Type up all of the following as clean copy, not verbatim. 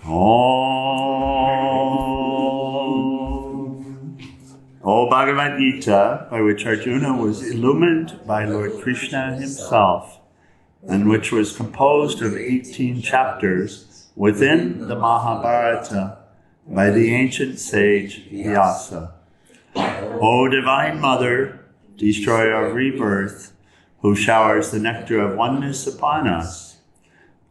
O Bhagavad Gita, by which Arjuna was illumined by Lord Krishna himself, and which was composed of 18 chapters within the Mahabharata by the ancient sage Vyasa. O Divine Mother, destroyer of rebirth, who showers the nectar of oneness upon us.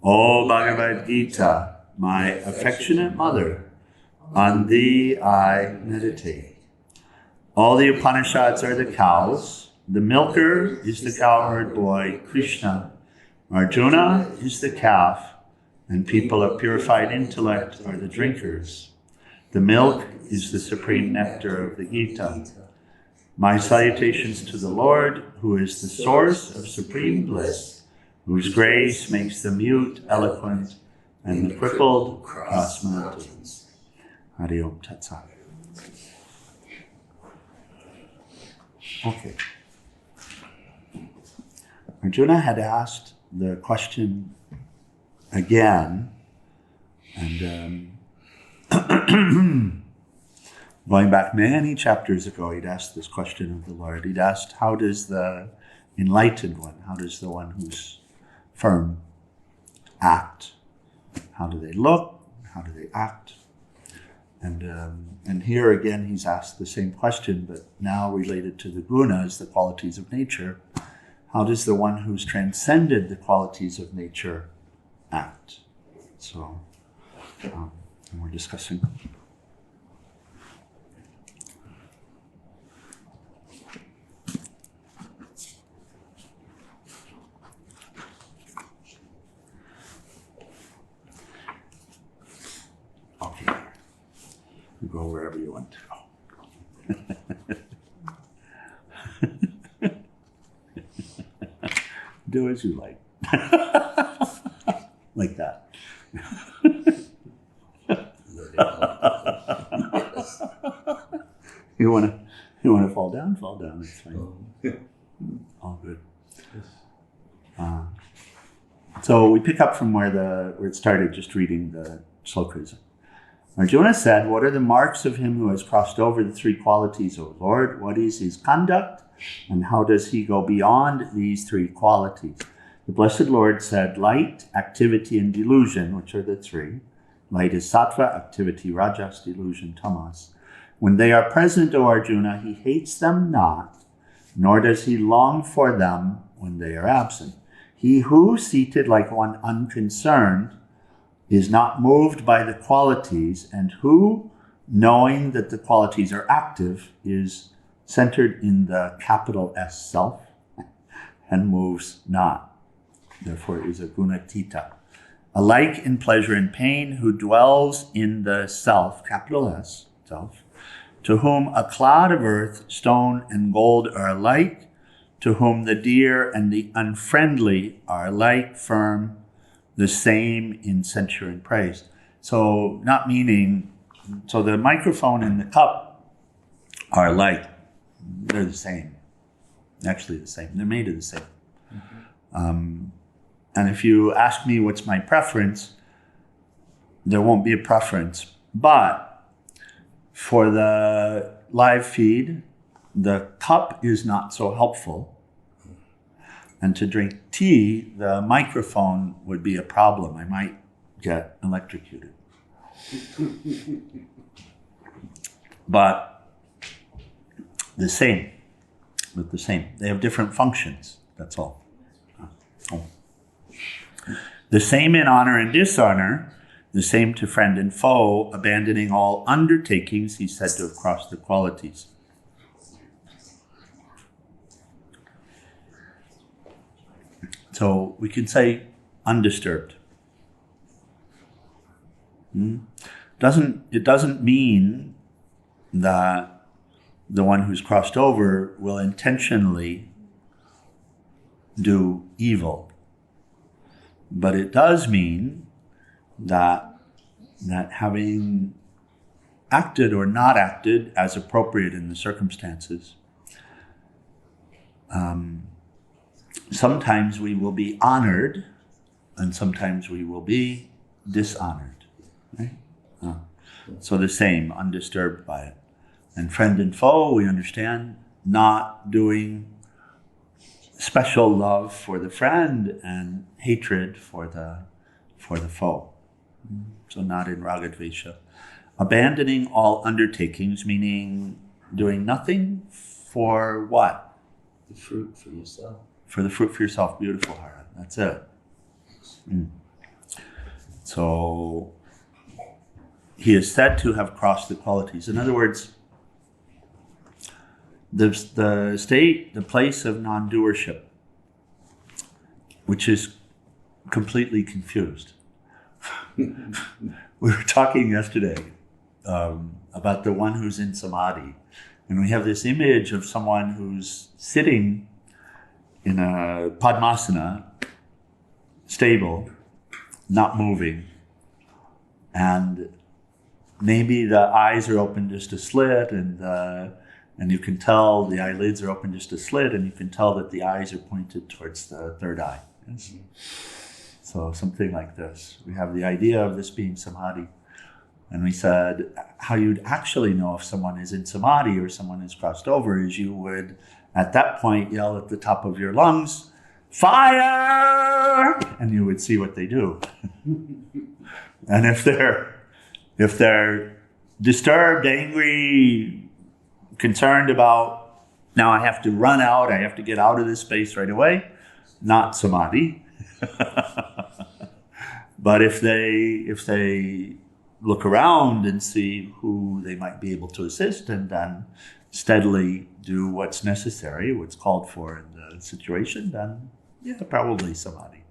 O Bhagavad Gita, my affectionate mother, on thee I meditate. All the Upanishads are the cows. The milker is the cowherd boy, Krishna. Arjuna is the calf, and people of purified intellect are the drinkers. The milk is the supreme nectar of the Gita. My salutations to the Lord, who is the source of supreme bliss, whose grace makes the mute eloquent and the crippled cross mountains. Hari Om Tat Sat. Okay. Arjuna had asked the question again, and going back many chapters ago, he'd asked this question of the Lord. He'd asked, how does the enlightened one, how does the one who's firm act? How do they look? How do they act? And here again, he's asked the same question, but now related to the gunas, the qualities of nature. How does the one who's transcended the qualities of nature act? So, and we're discussing. Okay. You go wherever you want to go. Do as you like. Like that. You want to fall down? Fall down. It's fine. All good. So we pick up from where it started, just reading the slokas. Arjuna said, "What are the marks of him who has crossed over the three qualities, O Lord? What is his conduct? And how does he go beyond these three qualities?" The Blessed Lord said, light, activity, and delusion, which are the three. Light is sattva, activity, rajas, delusion, tamas. When they are present, O Arjuna, he hates them not, nor does he long for them when they are absent. He who, seated like one unconcerned, is not moved by the qualities, and who, knowing that the qualities are active, is centered in the capital S self and moves not. Therefore is a gunatita. Alike in pleasure and pain, who dwells in the self, capital S, self, to whom a clod of earth, stone, and gold are alike, to whom the dear and the unfriendly are alike, firm, the same in censure and praise. So not meaning, so the microphone and the cup are alike. They're the same. Actually the same. They're made of the same. Mm-hmm. And if you ask me what's my preference, there won't be a preference. But for the live feed, the cup is not so helpful. And to drink tea, the microphone would be a problem. I might get electrocuted. But the same. They have different functions. That's all. The same in honor and dishonor, the same to friend and foe, abandoning all undertakings, he's said to have crossed the qualities. So we can say undisturbed. It doesn't mean that the one who's crossed over will intentionally do evil. But it does mean that having acted or not acted as appropriate in the circumstances, sometimes we will be honored and sometimes we will be dishonored. right? So the same, undisturbed by it. And friend and foe, we understand, not doing special love for the friend and hatred for the foe. So not in ragadvesha. Abandoning all undertakings, meaning doing nothing for what? The fruit for yourself. For the fruit for yourself. Beautiful, Hara. That's it. So he is said to have crossed the qualities. In other words, the state, the place of non-doership, which is completely confused. We were talking yesterday about the one who's in samadhi, and we have this image of someone who's sitting in a padmasana, stable, not moving, and maybe the eyes are open just a slit, and you can tell the eyelids are open just a slit, and you can tell that the eyes are pointed towards the third eye. Yes? So something like this. We have the idea of this being samadhi. And we said how you'd actually know if someone is in samadhi or someone is crossed over is you would, at that point, yell at the top of your lungs, "Fire!" And you would see what they do. And if they're disturbed, angry, concerned about, now I have to run out, I have to get out of this space right away, not samadhi. But if they look around and see who they might be able to assist, and then steadily do what's necessary, what's called for in the situation, then yeah, probably samadhi.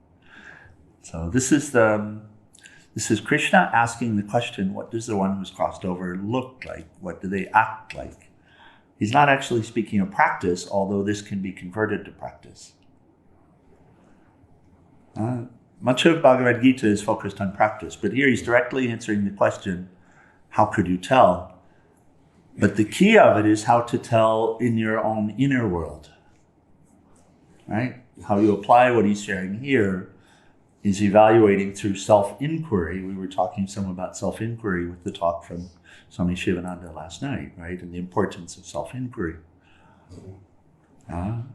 So this is Krishna asking the question, what does the one who's crossed over look like? What do they act like? He's not actually speaking of practice, although this can be converted to practice. Much of Bhagavad Gita is focused on practice, but here he's directly answering the question, how could you tell? But the key of it is how to tell in your own inner world, right? How you apply what he's sharing here is evaluating through self-inquiry. We were talking some about self-inquiry with the talk from Swami Shivananda last night, right? And the importance of self-inquiry,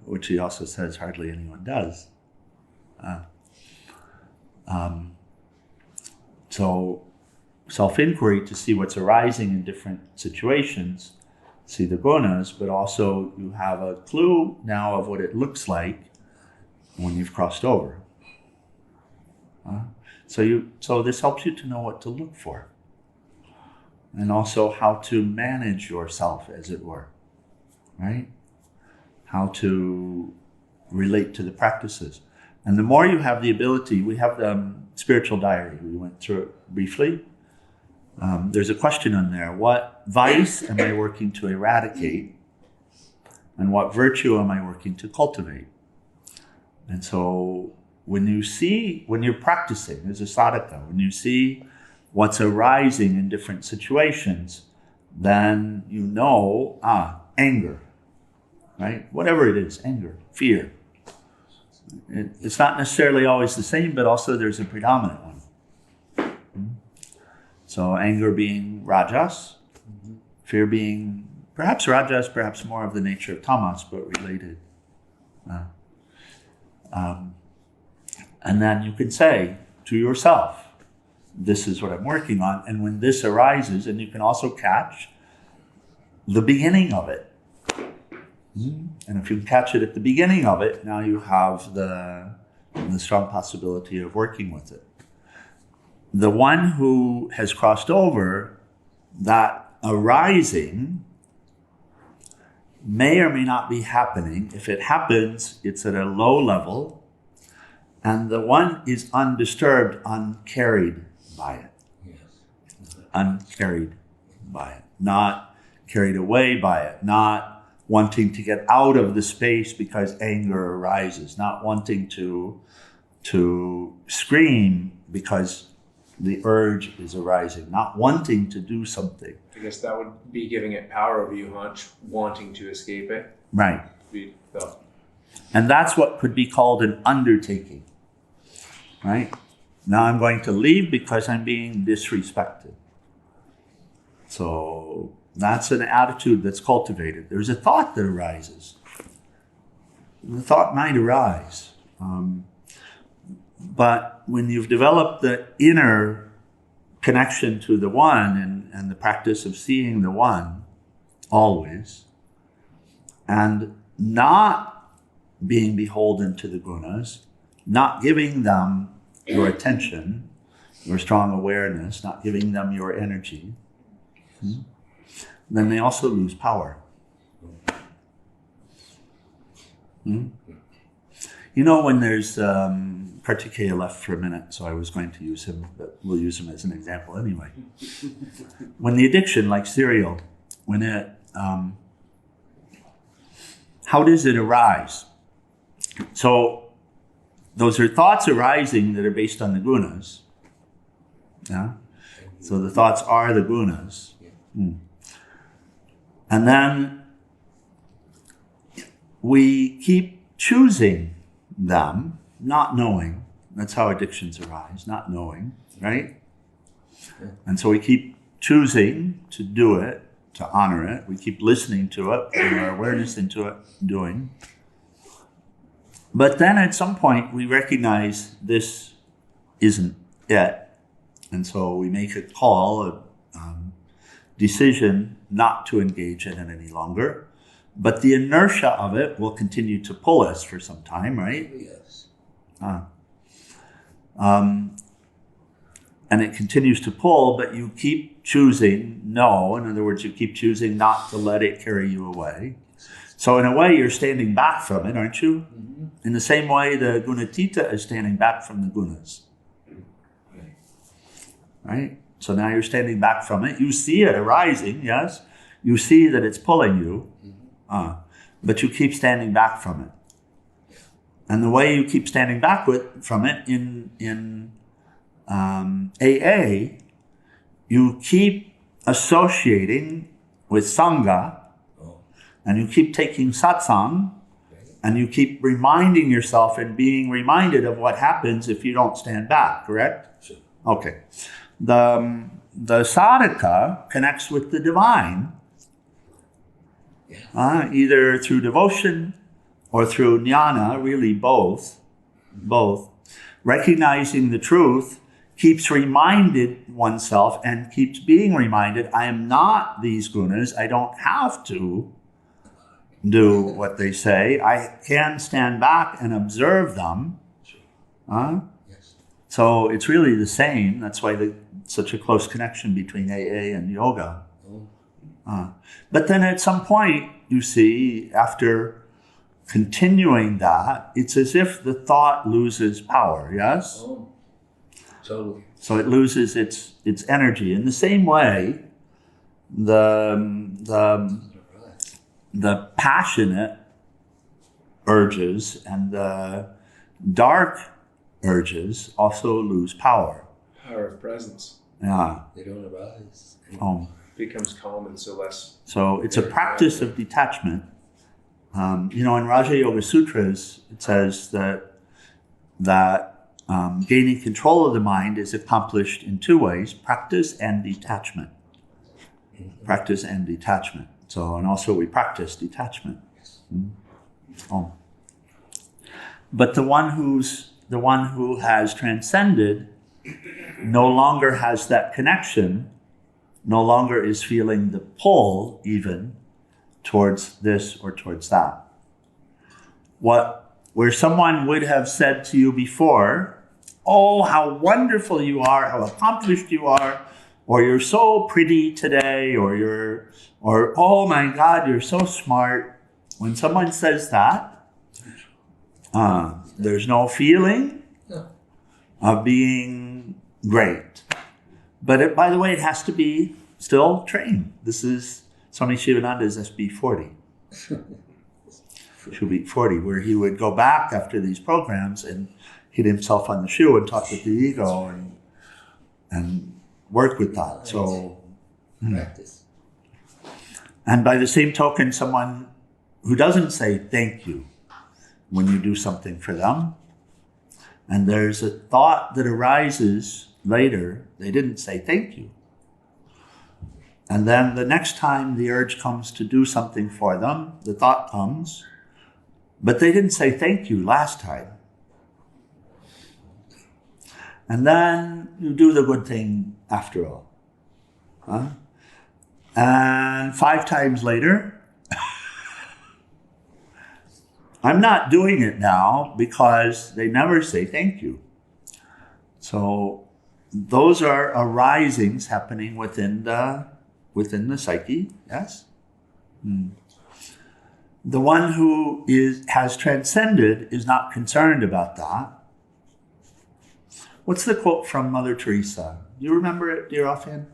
which he also says hardly anyone does. So self-inquiry to see what's arising in different situations, see the gunas, but also you have a clue now of what it looks like when you've crossed over. So this helps you to know what to look for, and also how to manage yourself, as it were, right? How to relate to the practices. And the more you have the ability, we have the spiritual diary, we went through it briefly. There's a question on there, what vice am I working to eradicate? And what virtue am I working to cultivate? And so when you're practicing as a sadhaka, when you see what's arising in different situations, then you know, anger, right? Whatever it is, anger, fear. It's not necessarily always the same, but also there's a predominant one. So anger being rajas, fear being perhaps rajas, perhaps more of the nature of tamas, but related. And then you can say to yourself, this is what I'm working on. And when this arises, and you can also catch the beginning of it. And if you catch it at the beginning of it, now you have the strong possibility of working with it. The one who has crossed over, that arising may or may not be happening. If it happens, it's at a low level, and the one is undisturbed, uncarried by it. Yes. Uncarried by it. Not carried away by it. Not wanting to get out of the space because anger arises. Not wanting to scream because the urge is arising. Not wanting to do something. I guess that would be giving it power over you, wanting to escape it. Right. And that's what could be called an undertaking, right? Now I'm going to leave because I'm being disrespected. So that's an attitude that's cultivated. There's a thought that arises. The thought might arise. But when you've developed the inner connection to the one and the practice of seeing the one always, and not being beholden to the gunas, not giving them your attention, your strong awareness, not giving them your energy, then they also lose power. You know, when there's Kartikeya left for a minute, so I was going to use him, but we'll use him as an example anyway. When the addiction, like cereal, when it, how does it arise? So those are thoughts arising that are based on the gunas. Yeah. So the thoughts are the gunas. And then we keep choosing them, not knowing. That's how addictions arise, not knowing, right? And so we keep choosing to do it, to honor it. We keep listening to it, putting our awareness into it, doing. But then at some point we recognize this isn't it. And so we make a call, a decision not to engage in it any longer. But the inertia of it will continue to pull us for some time, right? Yes. And it continues to pull, but you keep choosing no. In other words, you keep choosing not to let it carry you away. So in a way, you're standing back from it, aren't you? Mm-hmm. In the same way, the gunatita is standing back from the gunas. Right? So now you're standing back from it. You see it arising, yes? You see that it's pulling you, but you keep standing back from it. And the way you keep standing back from it in AA, you keep associating with Sangha, and you keep taking satsang, and you keep reminding yourself and being reminded of what happens if you don't stand back, correct? Sure. Okay. The sadhaka connects with the divine, either through devotion or through jnana, really both. Recognizing the truth keeps reminded oneself and keeps being reminded, I am not these gunas, I don't have to do what they say, I can stand back and observe them. So it's really the same. That's why such a close connection between AA and yoga. But then at some point, you see, after continuing that, it's as if the thought loses power, yes? Oh, totally. So it loses its energy. In the same way, the passionate urges and the dark urges also lose power. Power of presence. Yeah. They don't arise. Becomes calm and so less. So it's a practice of detachment. In Raja Yoga Sutras, it says that gaining control of the mind is accomplished in two ways: practice and detachment. Practice and detachment. So, and also we practice detachment. But the one who has transcended no longer has that connection, no longer is feeling the pull even towards this or towards that. Where someone would have said to you before, oh, how wonderful you are, how accomplished you are, or you're so pretty today, or oh my God, you're so smart. When someone says that, there's no feeling of being great. But by the way, it has to be still trained. This is Swami Shivananda's SB40. Should be 40, where he would go back after these programs and hit himself on the shoe and talk with the ego and work with that. So practice. And by the same token, someone who doesn't say thank you when you do something for them, and there's a thought that arises later, they didn't say thank you. And then the next time the urge comes to do something for them, the thought comes, but they didn't say thank you last time. And then you do the good thing after all. Huh? And 5 times later, I'm not doing it now because they never say thank you. So those are arisings happening within the psyche, yes? The one who has transcended is not concerned about that. What's the quote from Mother Teresa? Do you remember it, dear offhand?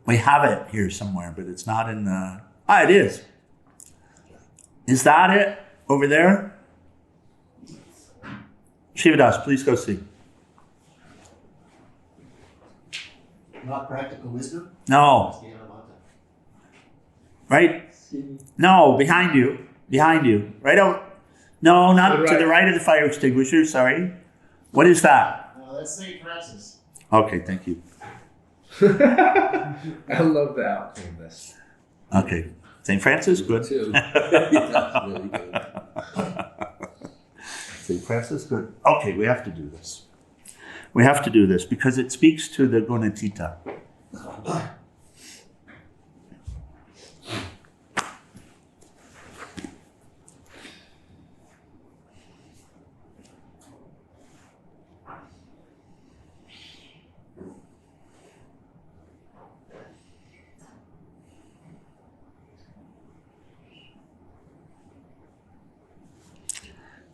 We have it here somewhere, but it's not in the... it is. Is that it over there? Shivadas, please go see. Not practical wisdom? No. Right? No, behind you. Behind you. Right out. No, not to the right of the fire extinguisher, sorry. What is that? That's St. Francis. Okay, thank you. I love the outcome of this. Okay. St. Francis, good. Too. That's really good. St. Francis, good. Okay, we have to do this. We have to do this because it speaks to the gunatita.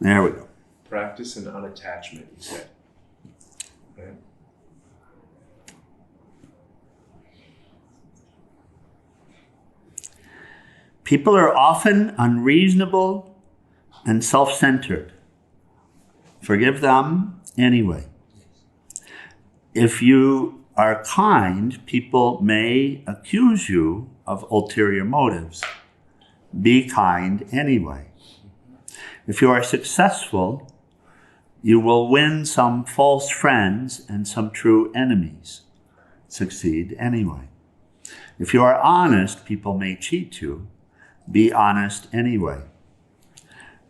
There we go. Practice and unattachment, you said. Right? People are often unreasonable and self-centered. Forgive them anyway. If you are kind, people may accuse you of ulterior motives. Be kind anyway. If you are successful, you will win some false friends and some true enemies. Succeed anyway. If you are honest, people may cheat you. Be honest anyway.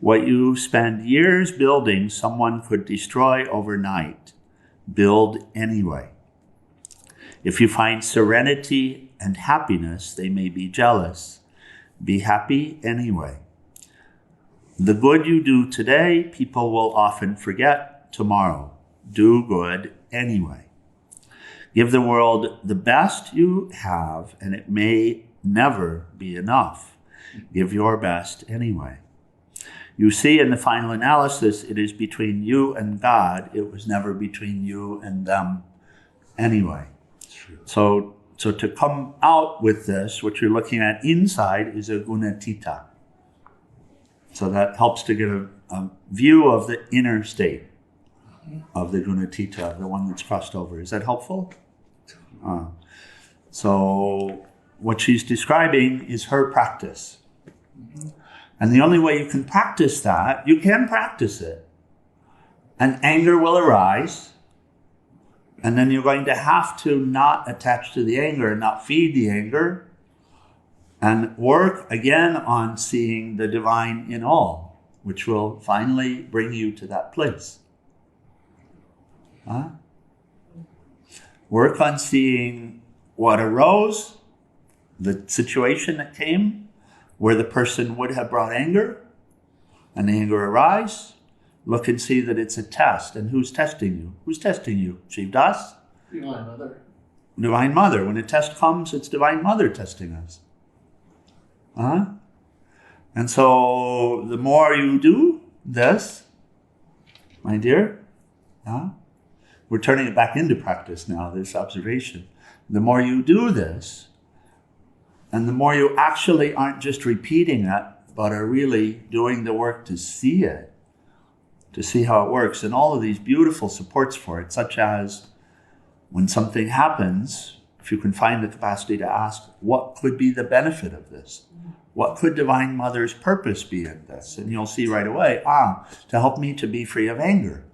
What you spend years building, someone could destroy overnight. Build anyway. If you find serenity and happiness, they may be jealous. Be happy anyway. The good you do today, people will often forget tomorrow. Do good anyway. Give the world the best you have, and it may never be enough. Give your best anyway. You see, in the final analysis, it is between you and God. It was never between you and them anyway. So to come out with this, what you're looking at inside is a gunatita. So that helps to get a view of the inner state of the gunatita, the one that's crossed over. Is that helpful? So what she's describing is her practice. And the only way you can practice that, you can practice it. And anger will arise. And then you're going to have to not attach to the anger and not feed the anger. And work again on seeing the divine in all, which will finally bring you to that place. Work on seeing what arose, the situation that came, where the person would have brought anger, and the anger arise. Look and see that it's a test. And who's testing you? Who's testing you? Shivdas? Divine Mother. Divine Mother. When a test comes, it's Divine Mother testing us. And so the more you do this, my dear, we're turning it back into practice now, this observation. The more you do this, and the more you actually aren't just repeating it, but are really doing the work to see it, to see how it works, and all of these beautiful supports for it, such as when something happens, if you can find the capacity to ask, what could be the benefit of this? What could Divine Mother's purpose be in this? And you'll see right away, to help me to be free of anger,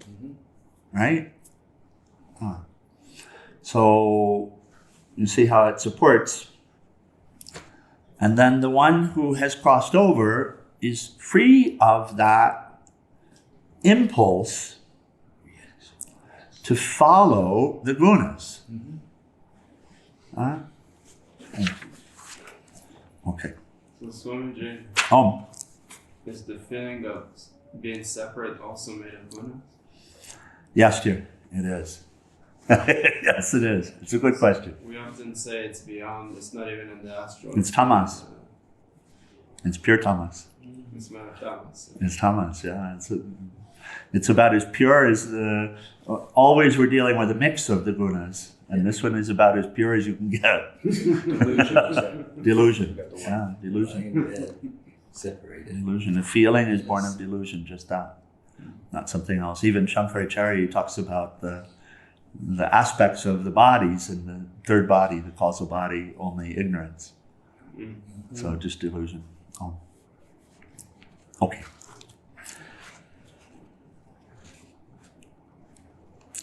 right? So you see how it supports. And then the one who has crossed over is free of that impulse to follow the gunas. Okay. So Swamiji, is the feeling of being separate also made of gunas? Yes, dear, it is. Yes, it is. It's a good question. We often say it's beyond, it's not even in the astral. It's tamas. It's pure tamas. It's tamas. It's tamas, yeah. It's about as pure as the... Always we're dealing with a mix of the gunas. And this one is about as pure as you can get. Delusion. Yeah, delusion. Separated. Delusion. The feeling is born of delusion, just that. Not something else. Even Shankaracharya talks about the aspects of the bodies, and the third body, the causal body, only ignorance. So just delusion. Okay.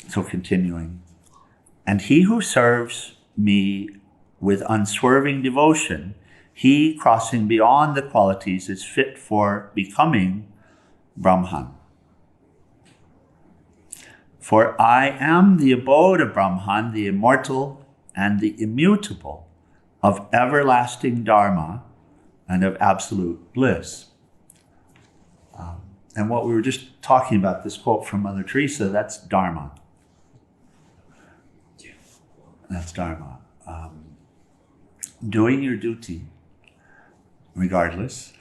So continuing. And he who serves me with unswerving devotion, he crossing beyond the qualities is fit for becoming Brahman. For I am the abode of Brahman, the immortal and the immutable, of everlasting Dharma and of absolute bliss. And what we were just talking about, this quote from Mother Teresa, that's Dharma. That's Dharma. Doing your duty, regardless,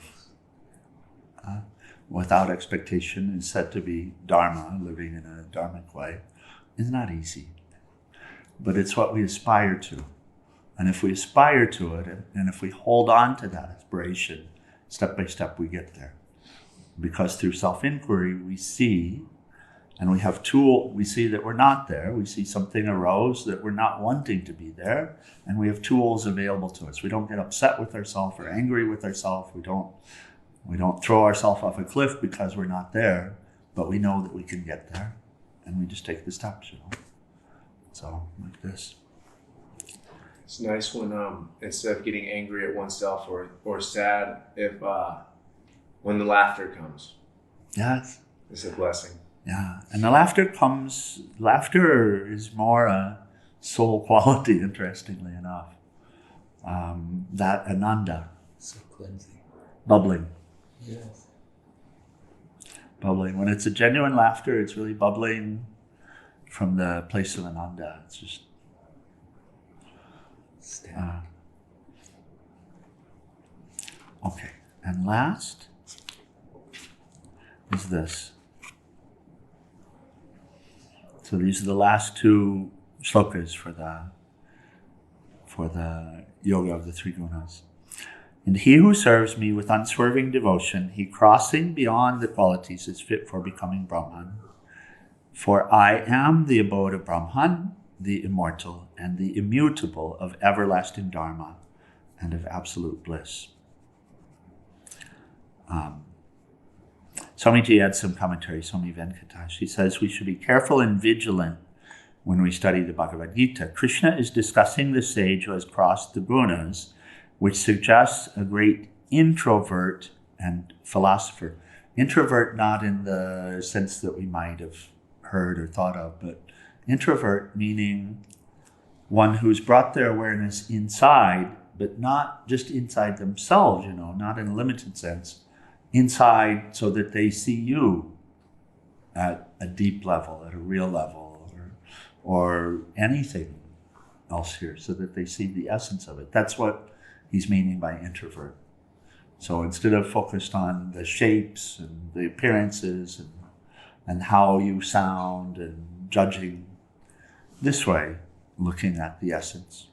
without expectation, is said to be Dharma, living in a Dharmic way. It's not easy, but it's what we aspire to. And if we aspire to it, and if we hold on to that aspiration, step by step we get there. Because through self-inquiry we see, and we see that we're not there. We see something arose that we're not wanting to be there, and we have tools available to us. We don't get upset with ourselves or angry with ourselves. We don't throw ourselves off a cliff because we're not there, but we know that we can get there, and we just take the steps, So, like this. It's nice when instead of getting angry at oneself or sad, when the laughter comes. Yes. It's a blessing. Yeah, and the laughter is more a soul quality, interestingly enough. That ananda. So cleansing. Bubbling. Yes. Bubbling. When it's a genuine laughter, it's really bubbling from the place of ananda. It's just... okay, and last is this. So these are the last two shlokas for the yoga of the three gunas. And he who serves me with unswerving devotion, he crossing beyond the qualities is fit for becoming Brahman. For I am the abode of Brahman, the immortal and the immutable, of everlasting Dharma and of absolute bliss. Swamiji adds some commentary, Swami Venkatesananda. He says we should be careful and vigilant when we study the Bhagavad Gita. Krishna is discussing the sage who has crossed the gunas, which suggests a great introvert and philosopher. Introvert not in the sense that we might have heard or thought of, but introvert meaning one who's brought their awareness inside, but not just inside themselves, not in a limited sense, inside so that they see you at a deep level, at a real level, or anything else here, so that they see the essence of it. That's what he's meaning by introvert. So instead of focused on the shapes and the appearances and how you sound and judging, this way, looking at the essence.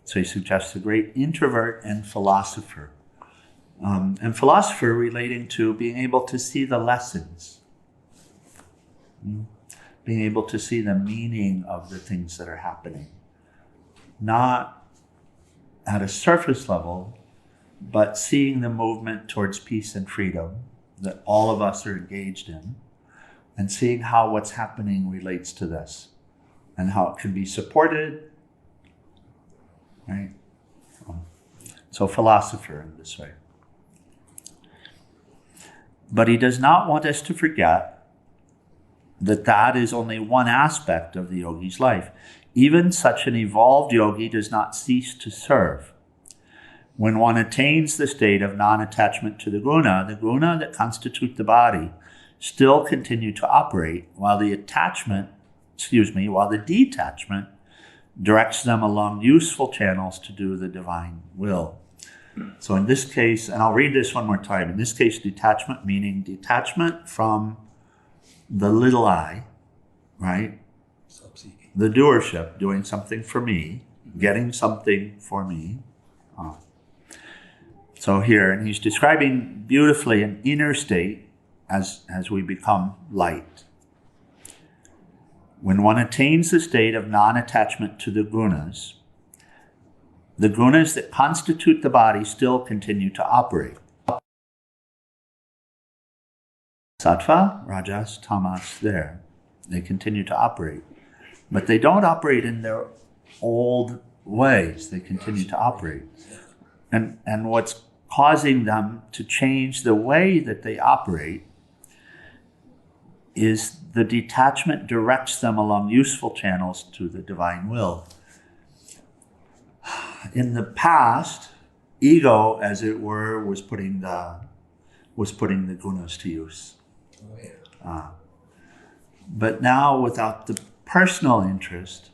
So he suggests a great introvert and philosopher. And philosopher relating to being able to see the lessons. being able to see the meaning of the things that are happening. Not at a surface level, but seeing the movement towards peace and freedom that all of us are engaged in, and seeing how what's happening relates to this, and how it can be supported, right? So philosopher in this way. But he does not want us to forget that that is only one aspect of the yogi's life. Even such an evolved yogi does not cease to serve. When one attains the state of non-attachment to the guna that constitute the body still continue to operate, while the detachment directs them along useful channels to do the divine will. So in this case, and I'll read this one more time, in this case, detachment meaning detachment from the little I, right? Self-seeking. The doership, doing something for me, getting something for me. So here, and he's describing beautifully an inner state as we become light. When one attains the state of non-attachment to the gunas that constitute the body still continue to operate. Sattva, rajas, tamas, there. They continue to operate. But they don't operate in their old ways. They continue to operate. And what's causing them to change the way that they operate is the detachment directs them along useful channels to the divine will. In the past, ego, as it were, was putting the gunas to use. Oh, yeah. But now, without the personal interest,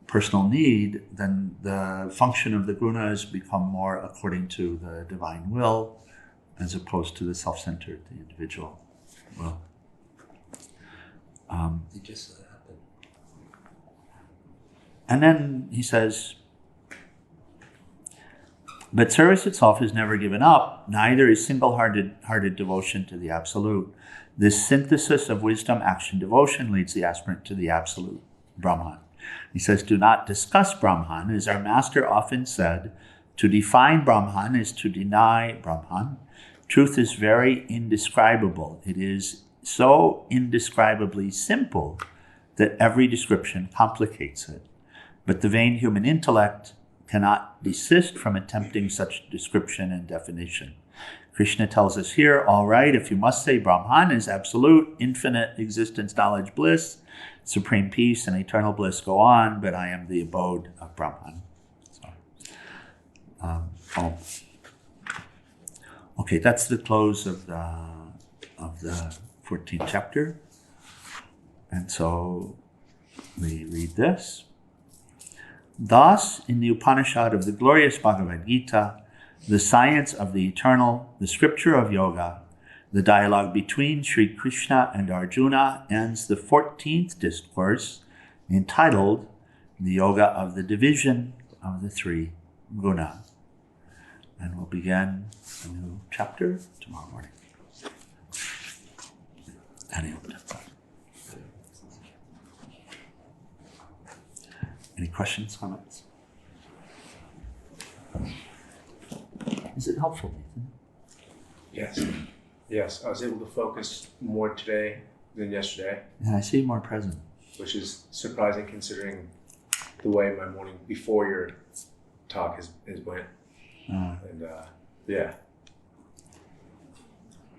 personal need, then the function of the gunas become more according to the divine will, as opposed to the self-centered, the individual will. It just so happened. And then he says, but service itself is never given up, neither is single-hearted devotion to the Absolute. This synthesis of wisdom, action, devotion leads the aspirant to the Absolute, Brahman. He says, do not discuss Brahman. As our master often said, to define Brahman is to deny Brahman. Truth is very indescribable. It is so indescribably simple that every description complicates it. But the vain human intellect cannot desist from attempting such description and definition. Krishna tells us here, all right, if you must say Brahman is absolute, infinite existence, knowledge, bliss, supreme peace, and eternal bliss, go on, but I am the abode of Brahman. Okay, that's the close of the 14th chapter. And so we read this. Thus, in the Upanishad of the glorious Bhagavad Gita, the science of the eternal, the scripture of yoga, the dialogue between Sri Krishna and Arjuna ends the 14th discourse entitled The Yoga of the Division of the Three Guna. And we'll begin a new chapter tomorrow morning. Any questions, comments? Is it helpful, Nathan? Yes. Yes, I was able to focus more today than yesterday, Yeah, I see more present. which is surprising considering the way my morning before your talk has went. And yeah.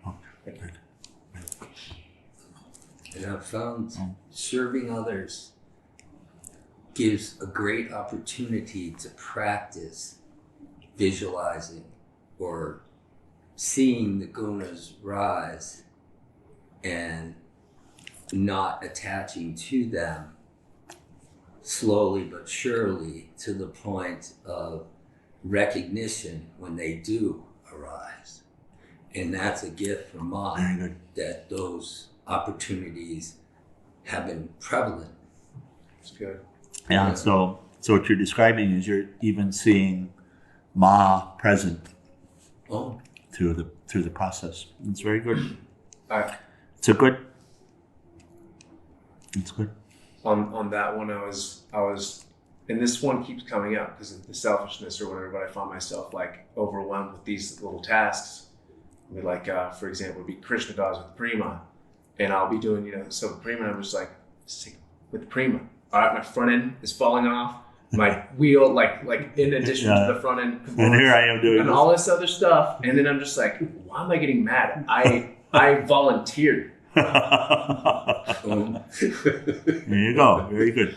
Okay, good. And I've found serving others gives a great opportunity to practice visualizing or seeing the gunas rise and not attaching to them slowly but surely to the point of recognition when they do arise. And that's a gift from Very mine good. that those opportunities have been prevalent. It's good. Yeah, so what you're describing is you're even seeing Ma present Oh, through the process. It's very good. I It's a good That's good. On that one, I was, and this one keeps coming up because of the selfishness or whatever. But I found myself like overwhelmed with these little tasks. I mean, like for example, it'd be Krishna gods with Prima, and I'll be doing so with Prima. I'm just like with Prima. All right, my front end is falling off. My wheel, like in addition to the front end components, and here I am doing and all this other stuff, and then I'm just like, why am I getting mad? I volunteered. Om. There you go. Very good.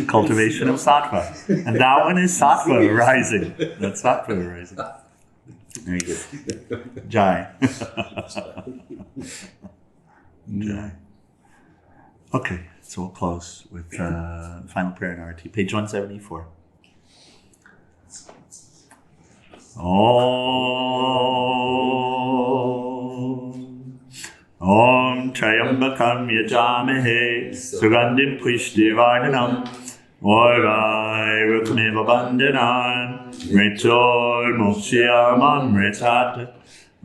Cultivation of sattva. And that one is sattva arising. That's sattva arising. Very good. Jai. Jai. Okay, so we'll close with final prayer in RT. Page 174. Om Trayambakam Yajamahe Sugandhim Pushtivardhanam Orvai Rukmeva Bandhanan Mritor Mokshiyamamritat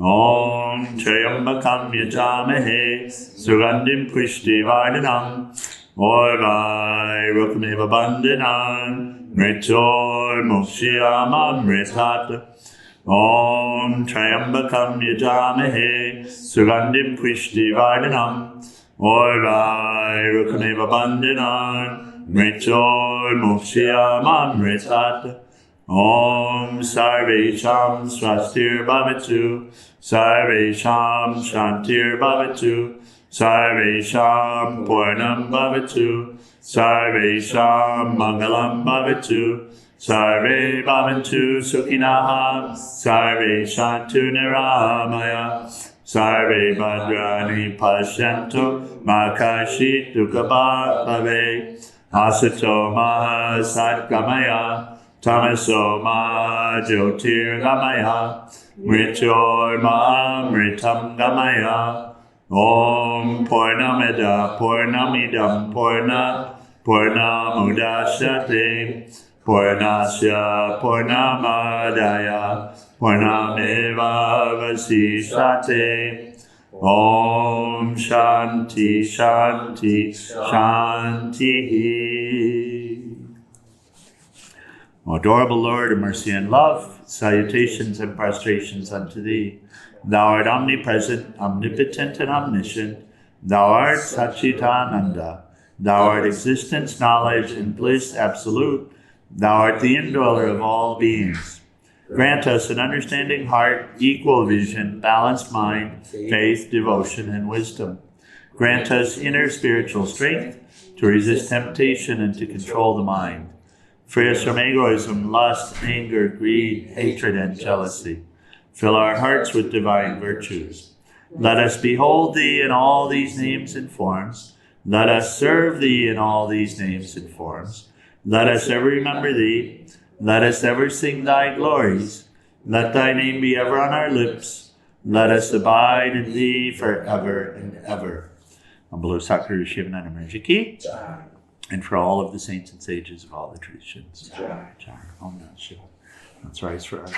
Om Trayambakam Yajamahe Sugandhim Pushtivardhanam Orvai Rukmeva Bandhanan Mritor Mokshiyamamritat Om Trayambakam Yajamahe Sugandhim Pushtivardhanam Orvai Rukmeva Bandhanan Mritor Mokshiyamamritat Om Sarvesham Swastir Bhavatu Sarvesham Shantir Bhavatu Sarvesham Purnam Bhavatu Sarvesham Mangalam Bhavatu Sarve Bhavantu Sukhinaha Sarve Shantu Niramaya Sarve Bhadrani Pashyantu Makashi Dukhabha Bhave Asato Maha Satgamaya Tamaso Maha Jyotir Gamaya Mritor Maha Mritam Gamaya Om Purnamida Purnamidam Purnamudashyate Purnasya Purnamadaya Purnameva Vasishyate Om Shanti Shanti Shanti. O adorable Lord of mercy and love, salutations and prostrations unto Thee. Thou art omnipresent, omnipotent, and omniscient. Thou art Satchidananda. Thou art existence, knowledge, and bliss absolute. Thou art the indweller of all beings. Grant us an understanding heart, equal vision, balanced mind, faith, devotion, and wisdom. Grant us inner spiritual strength to resist temptation and to control the mind. Free us from egoism, lust, anger, greed, hatred, and jealousy. Fill our hearts with divine virtues. Let us behold Thee in all these names and forms. Let us serve Thee in all these names and forms. Let us ever remember Thee. Let us ever sing Thy glories. Let Thy name be ever on our lips. Let us abide in Thee forever and ever. On below Sakura Shivananda Maharaj Ki, and for all of the saints and sages of all the traditions. Jai. Om Namah Shivaya. Let's rise for our